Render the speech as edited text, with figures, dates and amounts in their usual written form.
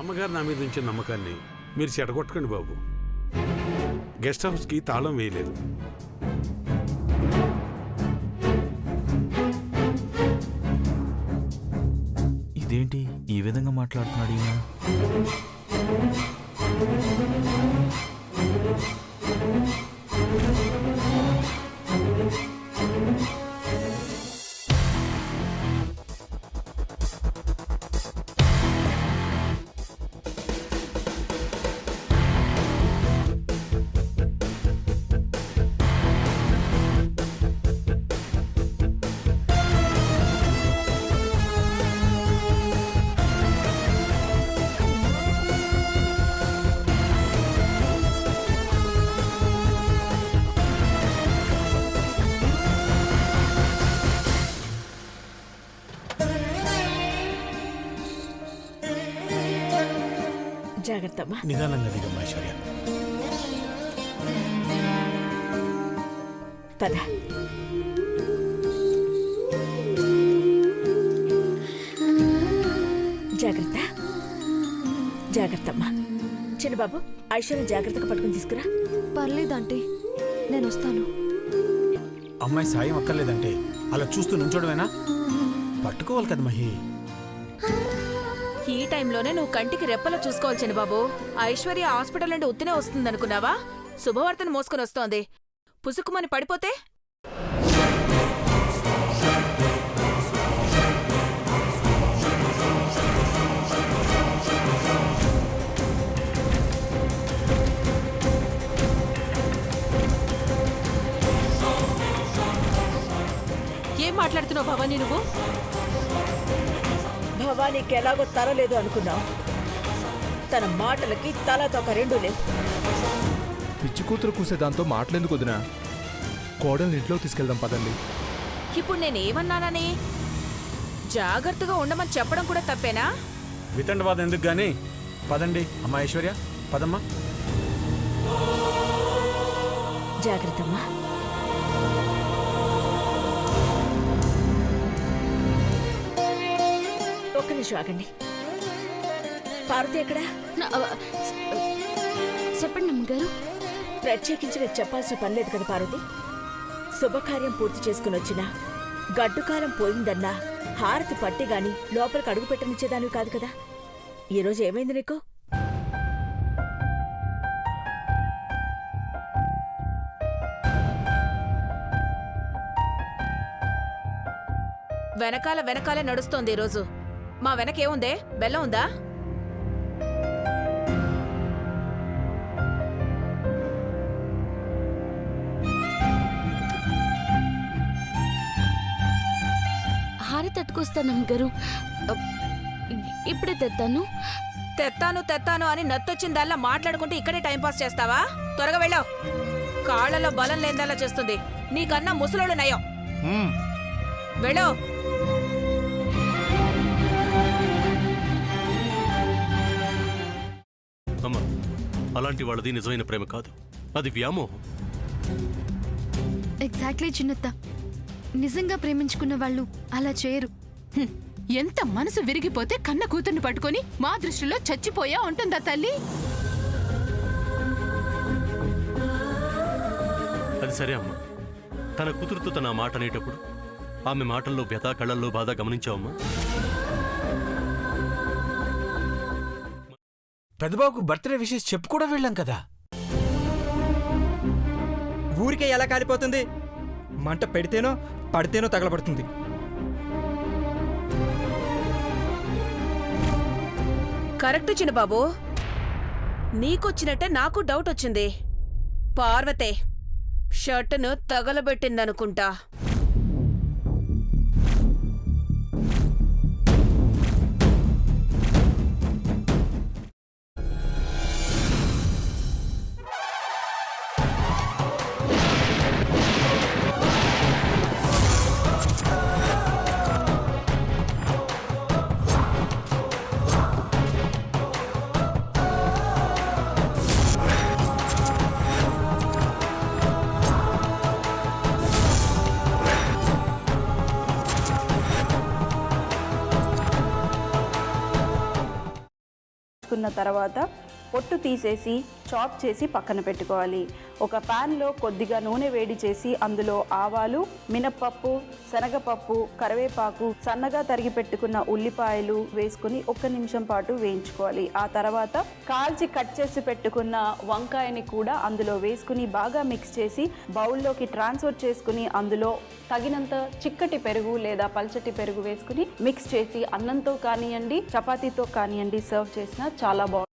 అమ్మగారు నా మీద ఉంచిన నమ్మకాన్ని మీరు చెడగొట్టకండి బాబు. గెస్ట్ హౌస్కి తాళం వేయలేదు. ఇదేంటి ఈ విధంగా మాట్లాడుతున్నాడు ఈయన? జాగ్రత్తమ్మా. నిదానంగా దిగమ్మా ఐశ్వర్య. పద. జాగ్రత్త జాగ్రత్తమ్మా. చిన్నబాబు ఐశ్వర్య జాగ్రత్తగా పట్టుకుని తీసుకురా. పర్లేదంటే నేను వస్తాను. అమ్మాయి సాయం అక్కర్లేదంటే అలా చూస్తూ నుంచోడమేనా? పట్టుకోవాలి కదా మహి. ఈ టైంలోనే నువ్వు కంటికి రెప్పలో చూసుకోవాలి చిన్నబాబు. ఐశ్వర్య హాస్పిటల్ నుండి ఉత్తినే వస్తుందనుకున్నావా? శుభవార్తను మోసుకొని వస్తోంది. పుసుకుమని పడిపోతే ఏం మాట్లాడుతున్నావు భవానీ నువ్వు? భవానీకి ఎలాగో తల లేదు అనుకున్నావు. తన మాటలకి తలతోక రెండు లేవు. పిచ్చి కూతురు కూసే దాంతో మాటలెందుకు వదినా? కోడల్ని ఇంట్లో తీసుకెళ్దాం పదండి. ఇప్పుడు నేనేమన్నానని? జాగ్రత్తగా ఉండమని చెప్పడం కూడా తప్పేనా? వితండవాదం ఎందుకు గానీ పదండి. అమ్మా ఐశ్వర్య పదమ్మా. జాగ్రత్తమ్మా. ఒక్క నిమిషం ఆగండి. పార్వతి ఎక్కడా? చెప్పండి అమ్మగారు. ప్రత్యేకించి నేను చెప్పాల్సిన పని లేదు కదా పార్వతి. శుభకార్యం పూర్తి చేసుకుని వచ్చినా గడ్డుకాలం పోయిందన్నా హారతి పట్టి గాని లోపలికి అడుగు పెట్టనిచ్చేదానివి కాదు కదా. ఈరోజు ఏమైంది నీకు? వెనకాలే నడుస్తోంది ఈరోజు. మా వెనకేముందే? బెల్లం ఉందా? హారతి తట్టుకొస్తాను అమ్మగారు. ఇప్పుడే తెస్తాను. తెత్తాను అని నత్తొచ్చిందల్లా మాట్లాడుకుంటూ ఇక్కడే టైంపాస్ చేస్తావా? త్వరగా వెళ్ళావు. కాళ్లలో బలం లేదల్లా చేస్తుంది. నీకన్నా ముసలోళ్ళు నయం. వెళ్ళో. అమ్మా, అలాంటి వాళ్ళది నిజమైన ప్రేమ కాదు, అది వ్యామోహం. ఎగ్జాక్ట్లీ చిన్నత్త. నిజంగా ప్రేమించుకున్న వాళ్ళు అలా చేయరు. ఎంత మనసు విరిగిపోతే కన్న కూతుర్ని పట్టుకొని మా దృష్టిలో చచ్చిపోయా ఉంటుందా తల్లి? అది సరే అమ్మా, తన కూతురుతో తన మాట అనేటప్పుడు ఆమె మాటల్లో వ్యథ, కళ్ళల్లో బాధ గమనించావమ్మా? పెద్దబాబుకు బర్త్డే విషెస్ చెప్పు కూడా వెళ్ళాం కదా. ఊరికే ఎలా కాలిపోతుంది? మంట పెడితేనో పడితేనో తగలబడుతుంది. కరెక్ట్ చిన్నబాబు. నీకొచ్చినట్టే నాకు డౌట్ వచ్చింది. పార్వతే షర్టును తగలబెట్టిందనుకుంటా. వేయించుకున్న తర్వాత పొట్టు తీసేసి చాప్ చేసి పక్కన పెట్టుకోవాలి. ఒక ప్యాన్లో కొద్దిగా నూనె వేడి చేసి అందులో ఆవాలు, మినప్పప్పు, శనగపప్పు, కరివేపాకు, సన్నగా తరిగి పెట్టుకున్న ఉల్లిపాయలు వేసుకుని 1 నిమిషం పాటు వేయించుకోవాలి. ఆ తర్వాత కాల్చి కట్ చేసి పెట్టుకున్న వంకాయని కూడా అందులో వేసుకుని బాగా మిక్స్ చేసి బౌల్లోకి ట్రాన్స్ఫర్ చేసుకుని అందులో తగినంత చిక్కటి పెరుగు లేదా పల్చటి పెరుగు వేసుకుని మిక్స్ చేసి అన్నంతో కానివ్వండి, చపాతీతో కానివ్వండి సర్వ్ చేసినా చాలా బాగుంటుంది.